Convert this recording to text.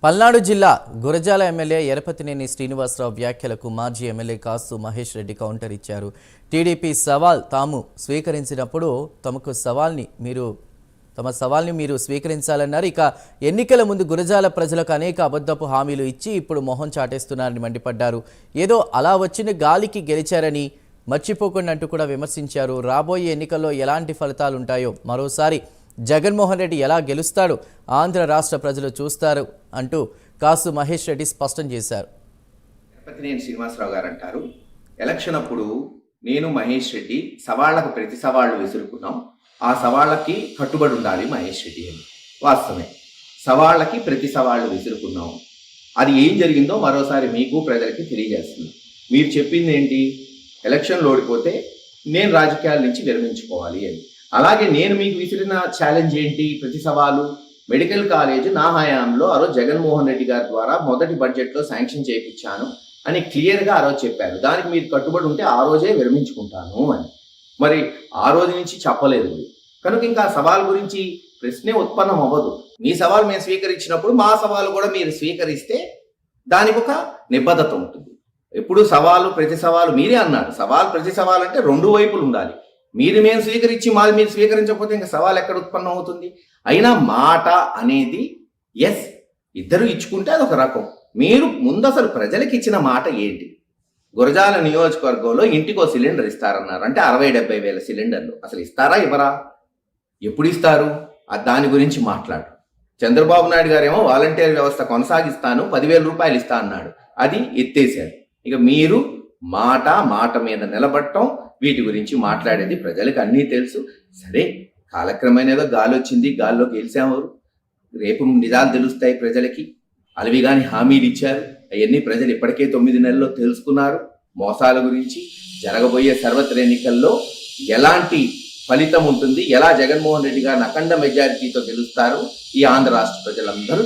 పల్నాడు జిల్లా గురజాల ఎమ్మెల్యే ఎరపతినేని శ్రీనివాసరావు వ్యాఖ్యలకు మాజీ ఎమ్మెల్యే కాసు మహేష్ రెడ్డి కౌంటర్ ఇచ్చారు. టీడీపీ సవాల్ తాము స్వీకరించినప్పుడు తమ సవాల్ని మీరు స్వీకరించాలన్నారు. ఇక ఎన్నికల ముందు గురజాల ప్రజలకు అనేక అబద్ధపు హామీలు ఇచ్చి ఇప్పుడు మొహం చాటేస్తున్నారని మండిపడ్డారు. ఏదో అలా వచ్చిన గాలికి గెలిచారని మర్చిపోకుండా అంటూ కూడా విమర్శించారు. రాబోయే ఎన్నికల్లో ఎలాంటి ఫలితాలుంటాయో, మరోసారి జగన్మోహన్ రెడ్డి ఎలా గెలుస్తాడో ఆంధ్ర రాష్ట్ర ప్రజలు చూస్తారు అంటూ కాసు మహేష్ రెడ్డి స్పష్టం చేశారు. ఎరపతినేని శ్రీనివాసరావు గారు అంటారు, ఎలక్షన్ అప్పుడు నేను మహేష్ రెడ్డి సవాళ్లకు ప్రతి సవాళ్లు విసురుకున్నాం, ఆ సవాళ్లకి కట్టుబడి ఉండాలి మహేష్ రెడ్డి అని. వాస్తవమే, సవాళ్లకి ప్రతి సవాళ్లు విసురుకున్నాం. అది ఏం జరిగిందో మరోసారి మీకు ప్రజలకి తెలియజేస్తుంది. మీరు చెప్పింది ఏంటి? ఎలక్షన్లో ఓడిపోతే నేను రాజకీయాల నుంచి విరమించుకోవాలి అని. అలాగే నేను మీకు విసిరిన ఛాలెంజ్ ఏంటి? ప్రతి సవాలు మెడికల్ కాలేజ్ నా హయాంలో ఆ రోజు జగన్మోహన్ రెడ్డి గారి ద్వారా మొదటి బడ్జెట్లో శాంక్షన్ చేయించాను అని క్లియర్గా ఆ రోజు చెప్పారు. దానికి మీరు కట్టుబడి ఉంటే ఆ రోజే విరమించుకుంటాను అని. మరి ఆ రోజు నుంచి చెప్పలేదు కనుక ఇంకా సవాల్ గురించి ప్రశ్నే ఉత్పన్నం అవ్వదు. మీ సవాల్ మేము స్వీకరించినప్పుడు మా సవాలు కూడా మీరు స్వీకరిస్తే దానికి ఒక నిబద్ధత ఉంటుంది. ఎప్పుడు సవాలు ప్రతి సవాలు మీరే అన్నారు. సవాల్ ప్రతి సవాల్ అంటే రెండు వైపులు ఉండాలి. మేము స్వీకరించి మాది మీరు స్వీకరించకపోతే ఇంకా సవాల్ ఎక్కడ ఉత్పన్నం అవుతుంది? అయినా మాట అనేది ఎస్ ఇద్దరు ఇచ్చుకుంటే అదొక రకం. మీరు ముందు అసలు ప్రజలకు ఇచ్చిన మాట ఏంటి? గురజాల నియోజకవర్గంలో ఇంటికో సిలిండర్ ఇస్తారన్నారు. అంటే 60-70 వేల సిలిండర్లు అసలు ఇస్తారా ఇవ్వరా? ఎప్పుడు ఇస్తారు? దాని గురించి మాట్లాడు. చంద్రబాబు నాయుడు గారేమో వాలంటీర్ వ్యవస్థ కొనసాగిస్తాను, 10,000 రూపాయలు ఇస్తా అన్నాడు. అది ఎత్తేసారు. ఇక మీరు మాట మీద నిలబడటం, వీటి గురించి మాట్లాడేది ప్రజలకు అన్నీ తెలుసు. సరే, కాలక్రమేణా ఏదో గాలి వచ్చింది, గాల్లో గెలిచాము. రేపు నిజాలు తెలుస్తాయి ప్రజలకి. అలవి కానీ హామీలు ఇచ్చారు, అవన్నీ ప్రజలు ఇప్పటికే 9 నెలల్లో తెలుసుకున్నారు. మోసాల గురించి, జరగబోయే సర్వత్ర ఎన్నికల్లో ఎలాంటి ఫలితం ఉంటుంది, ఎలా జగన్మోహన్ రెడ్డి గారిని అఖండ మెజారిటీతో గెలుస్తారు, ఈ ఆంధ్ర రాష్ట్ర ప్రజలందరూ